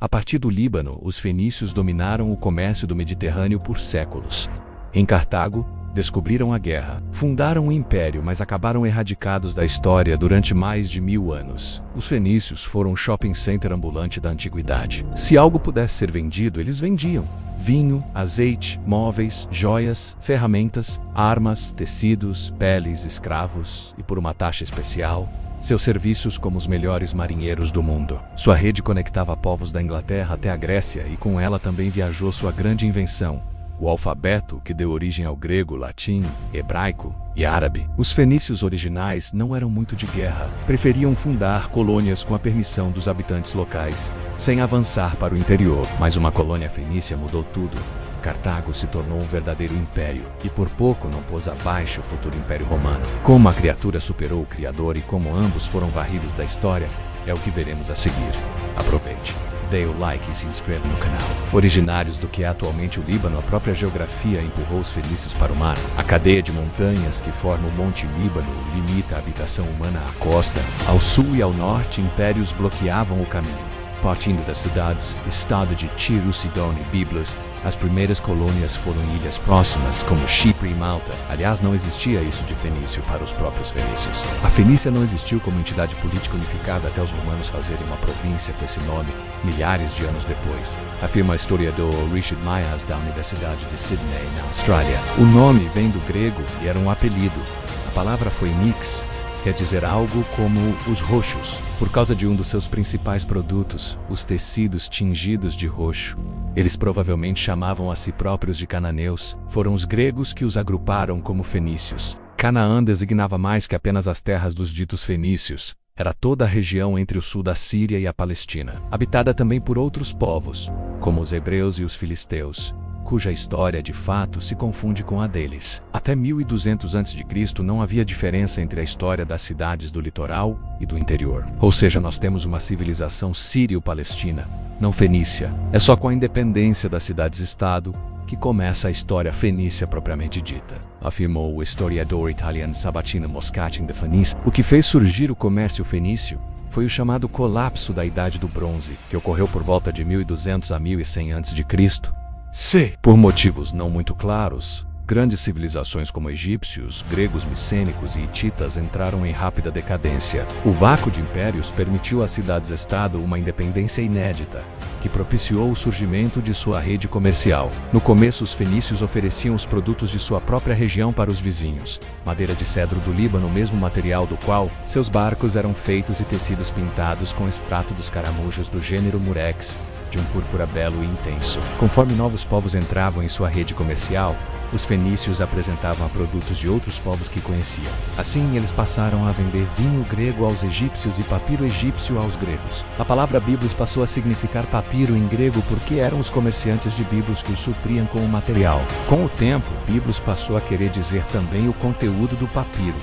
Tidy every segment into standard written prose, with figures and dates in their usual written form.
A partir do Líbano, os fenícios dominaram o comércio do Mediterrâneo por séculos. Em Cartago, descobriram a guerra, fundaram um império, mas acabaram erradicados da história durante mais de 1000 anos. Os fenícios foram um shopping center ambulante da antiguidade. Se algo pudesse ser vendido, eles vendiam. Vinho, azeite, móveis, joias, ferramentas, armas, tecidos, peles, escravos e por uma taxa especial, seus serviços como os melhores marinheiros do mundo. Sua rede conectava povos da Inglaterra até a Grécia e com ela também viajou sua grande invenção, o alfabeto que deu origem ao grego, latim, hebraico e árabe. Os fenícios originais não eram muito de guerra, preferiam fundar colônias com a permissão dos habitantes locais, sem avançar para o interior. Mas uma colônia fenícia mudou tudo. Cartago se tornou um verdadeiro império, e por pouco não pôs abaixo o futuro Império Romano. Como a criatura superou o Criador e como ambos foram varridos da história, é o que veremos a seguir. Aproveite, dê o like e se inscreva no canal. Originários do que é atualmente o Líbano, a própria geografia empurrou os fenícios para o mar. A cadeia de montanhas que forma o Monte Líbano limita a habitação humana à costa. Ao sul e ao norte, impérios bloqueavam o caminho. Partindo das cidades, estado de Tiro, Sidônia e Byblos, as primeiras colônias foram em ilhas próximas, como Chipre e Malta. Aliás, não existia isso de fenício para os próprios fenícios. A Fenícia não existiu como entidade política unificada até os romanos fazerem uma província com esse nome, milhares de anos depois, afirma o historiador Richard Myers da Universidade de Sydney, na Austrália. O nome vem do grego e era um apelido. A palavra phoenix quer dizer algo como os roxos, por causa de um dos seus principais produtos, os tecidos tingidos de roxo. Eles provavelmente chamavam a si próprios de cananeus. Foram os gregos que os agruparam como fenícios. Canaã designava mais que apenas as terras dos ditos fenícios. Era toda a região entre o sul da Síria e a Palestina, habitada também por outros povos, como os hebreus e os filisteus, cuja história de fato se confunde com a deles. Até 1200 a.C. não havia diferença entre a história das cidades do litoral e do interior. Ou seja, nós temos uma civilização sírio-palestina, não fenícia. É só com a independência das cidades-estado que começa a história fenícia propriamente dita, afirmou o historiador italiano Sabatino Moscati de Fenícia. O que fez surgir o comércio fenício foi o chamado colapso da Idade do Bronze, que ocorreu por volta de 1200 a 1100 a.C. Por motivos não muito claros, grandes civilizações como egípcios, gregos micênicos e hititas entraram em rápida decadência. O vácuo de impérios permitiu às cidades-estado uma independência inédita, que propiciou o surgimento de sua rede comercial. No começo, os fenícios ofereciam os produtos de sua própria região para os vizinhos. Madeira de cedro do Líbano, o mesmo material do qual seus barcos eram feitos, e tecidos pintados com extrato dos caramujos do gênero murex, de um púrpura belo e intenso. Conforme novos povos entravam em sua rede comercial, os fenícios apresentavam produtos de outros povos que conheciam. Assim, eles passaram a vender vinho grego aos egípcios e papiro egípcio aos gregos. A palavra Byblos passou a significar papiro em grego porque eram os comerciantes de Byblos que os supriam com o material. Com o tempo, Byblos passou a querer dizer também o conteúdo do papiro,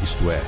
isto é,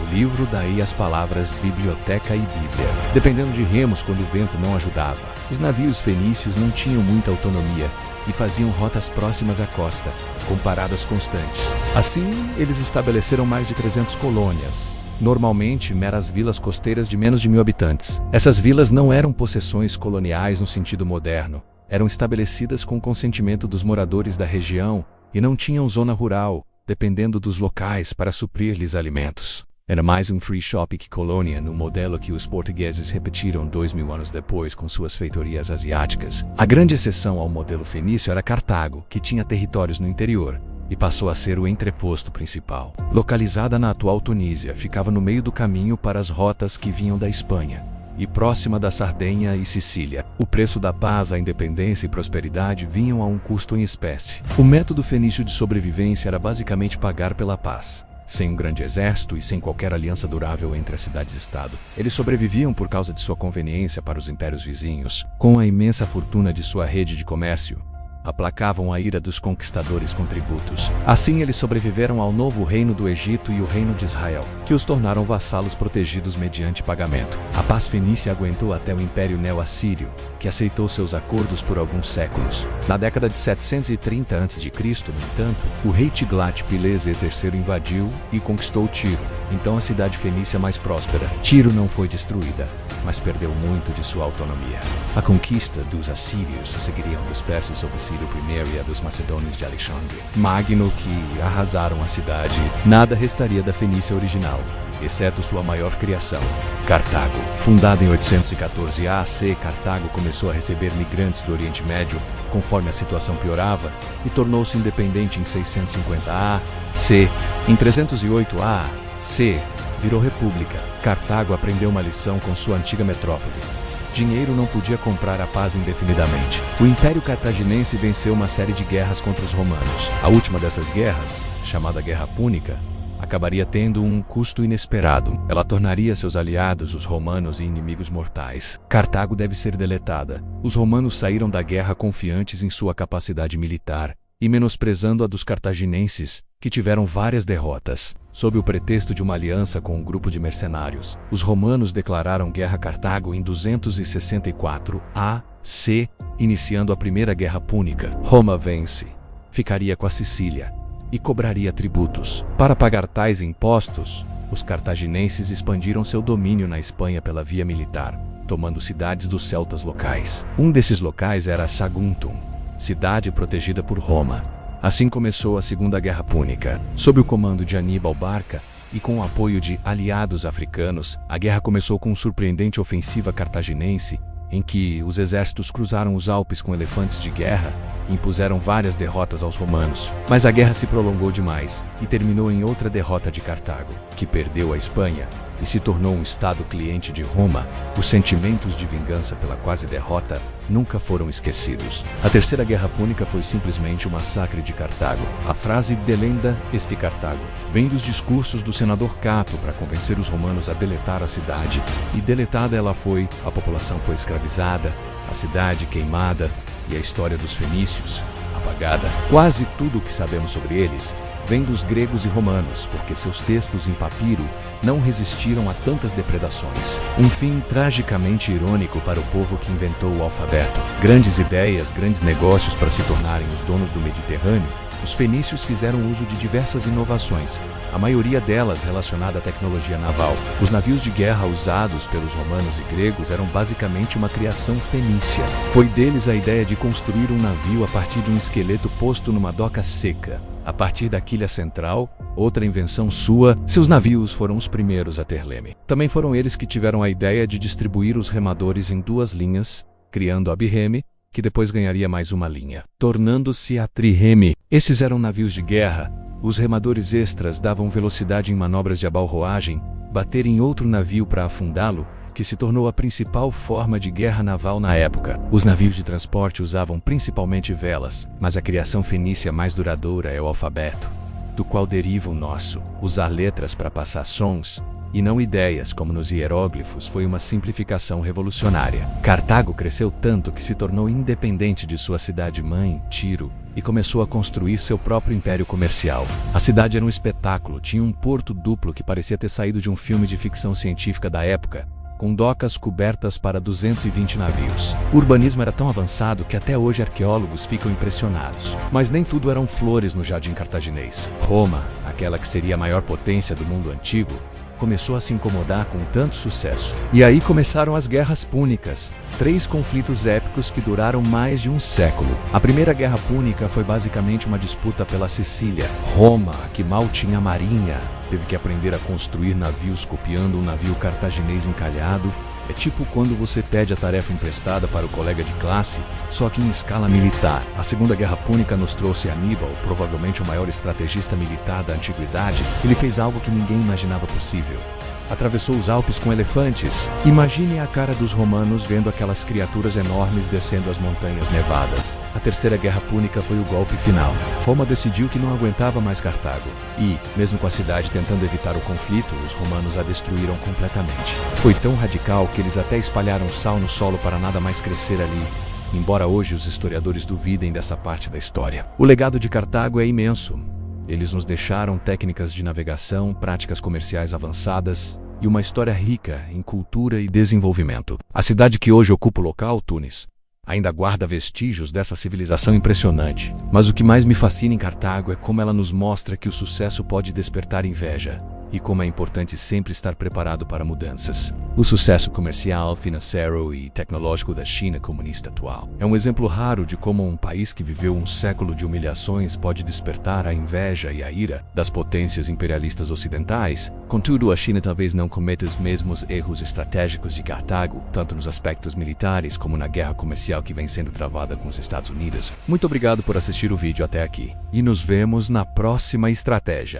o livro, daí as palavras biblioteca e bíblia, dependendo de remos quando o vento não ajudava. Os navios fenícios não tinham muita autonomia e faziam rotas próximas à costa, com paradas constantes. Assim, eles estabeleceram mais de 300 colônias, normalmente meras vilas costeiras de menos de 1000 habitantes. Essas vilas não eram possessões coloniais no sentido moderno, eram estabelecidas com o consentimento dos moradores da região e não tinham zona rural, dependendo dos locais para suprir-lhes alimentos. Era mais um free shop que colônia, no modelo que os portugueses repetiram 2000 anos depois com suas feitorias asiáticas. A grande exceção ao modelo fenício era Cartago, que tinha territórios no interior, e passou a ser o entreposto principal. Localizada na atual Tunísia, ficava no meio do caminho para as rotas que vinham da Espanha, e próxima da Sardenha e Sicília. O preço da paz, a independência e prosperidade vinham a um custo em espécie. O método fenício de sobrevivência era basicamente pagar pela paz. Sem um grande exército e sem qualquer aliança durável entre as cidades-estado, eles sobreviviam por causa de sua conveniência para os impérios vizinhos. Com a imensa fortuna de sua rede de comércio, aplacavam a ira dos conquistadores com tributos. Assim eles sobreviveram ao novo reino do Egito e o reino de Israel, que os tornaram vassalos protegidos mediante pagamento. A paz fenícia aguentou até o Império Neo-Assírio, que aceitou seus acordos por alguns séculos. Na década de 730 a.C., no entanto, o rei Tiglat-Pileser III invadiu e conquistou Tiro. Então a cidade fenícia mais próspera. Tiro não foi destruída, mas perdeu muito de sua autonomia. A conquista dos assírios seguiriam dos persas sob Ciro I e a dos macedônios de Alexandre Magno, que arrasaram a cidade. Nada restaria da Fenícia original, exceto sua maior criação, Cartago. Fundada em 814 a.C., Cartago começou a receber migrantes do Oriente Médio conforme a situação piorava e tornou-se independente em 650 a.C. Em 308 a.C., virou república. Cartago aprendeu uma lição com sua antiga metrópole. Dinheiro não podia comprar a paz indefinidamente. O Império Cartaginense venceu uma série de guerras contra os romanos. A última dessas guerras, chamada Guerra Púnica, acabaria tendo um custo inesperado. Ela tornaria seus aliados, os romanos, em inimigos mortais. Cartago deve ser deletada. Os romanos saíram da guerra confiantes em sua capacidade militar e menosprezando a dos cartaginenses, que tiveram várias derrotas. Sob o pretexto de uma aliança com um grupo de mercenários, os romanos declararam guerra a Cartago em 264 a.C., iniciando a Primeira Guerra Púnica. Roma vence, ficaria com a Sicília e cobraria tributos. Para pagar tais impostos, os cartaginenses expandiram seu domínio na Espanha pela via militar, tomando cidades dos celtas locais. Um desses locais era Saguntum, cidade protegida por Roma. Assim começou a Segunda Guerra Púnica. Sob o comando de Aníbal Barca e com o apoio de aliados africanos, a guerra começou com uma surpreendente ofensiva cartaginense, em que os exércitos cruzaram os Alpes com elefantes de guerra e impuseram várias derrotas aos romanos. Mas a guerra se prolongou demais e terminou em outra derrota de Cartago, que perdeu a Espanha e se tornou um estado cliente de Roma. Os sentimentos de vingança pela quase derrota nunca foram esquecidos. A Terceira Guerra Púnica foi simplesmente o massacre de Cartago. A frase "delenda este Cartago" vem dos discursos do senador Cato para convencer os romanos a deletar a cidade. E deletada ela foi, a população foi escravizada, a cidade queimada e a história dos fenícios apagada. Quase tudo o que sabemos sobre eles vem dos gregos e romanos, porque seus textos em papiro não resistiram a tantas depredações. Um fim tragicamente irônico para o povo que inventou o alfabeto. Grandes ideias, grandes negócios para se tornarem os donos do Mediterrâneo, os fenícios fizeram uso de diversas inovações, a maioria delas relacionada à tecnologia naval. Os navios de guerra usados pelos romanos e gregos eram basicamente uma criação fenícia. Foi deles a ideia de construir um navio a partir de um esqueleto posto numa doca seca. A partir da quilha central, outra invenção sua, seus navios foram os primeiros a ter leme. Também foram eles que tiveram a ideia de distribuir os remadores em duas linhas, criando a birreme, que depois ganharia mais uma linha, tornando-se a trirreme. Esses eram navios de guerra. Os remadores extras davam velocidade em manobras de abalroagem, bater em outro navio para afundá-lo, que se tornou a principal forma de guerra naval na época. Os navios de transporte usavam principalmente velas, mas a criação fenícia mais duradoura é o alfabeto, do qual deriva o nosso. Usar letras para passar sons, e não ideias como nos hieróglifos, foi uma simplificação revolucionária. Cartago cresceu tanto que se tornou independente de sua cidade-mãe, Tiro, e começou a construir seu próprio império comercial. A cidade era um espetáculo, tinha um porto duplo que parecia ter saído de um filme de ficção científica da época, com docas cobertas para 220 navios. O urbanismo era tão avançado que até hoje arqueólogos ficam impressionados. Mas nem tudo eram flores no jardim cartaginês. Roma, aquela que seria a maior potência do mundo antigo, começou a se incomodar com tanto sucesso. E aí começaram as Guerras Púnicas, 3 conflitos épicos que duraram mais de um século. A Primeira Guerra Púnica foi basicamente uma disputa pela Sicília. Roma, que mal tinha marinha, teve que aprender a construir navios copiando um navio cartaginês encalhado. É tipo quando você pede a tarefa emprestada para o colega de classe, só que em escala militar. A Segunda Guerra Púnica nos trouxe Aníbal, provavelmente o maior estrategista militar da antiguidade. Ele fez algo que ninguém imaginava possível. Atravessou os Alpes com elefantes. Imagine a cara dos romanos vendo aquelas criaturas enormes descendo as montanhas nevadas. A Terceira Guerra Púnica foi o golpe final. Roma decidiu que não aguentava mais Cartago. E, mesmo com a cidade tentando evitar o conflito, os romanos a destruíram completamente. Foi tão radical que eles até espalharam sal no solo para nada mais crescer ali. embora hoje os historiadores duvidem dessa parte da história. O legado de Cartago é imenso. Eles nos deixaram técnicas de navegação, práticas comerciais avançadas e uma história rica em cultura e desenvolvimento. A cidade que hoje ocupa o local, Tunis, ainda guarda vestígios dessa civilização impressionante. Mas o que mais me fascina em Cartago é como ela nos mostra que o sucesso pode despertar inveja e como é importante sempre estar preparado para mudanças. O sucesso comercial, financeiro e tecnológico da China comunista atual é um exemplo raro de como um país que viveu um século de humilhações pode despertar a inveja e a ira das potências imperialistas ocidentais. Contudo, a China talvez não cometa os mesmos erros estratégicos de Cartago, tanto nos aspectos militares como na guerra comercial que vem sendo travada com os Estados Unidos. Muito obrigado por assistir o vídeo até aqui e nos vemos na próxima estratégia.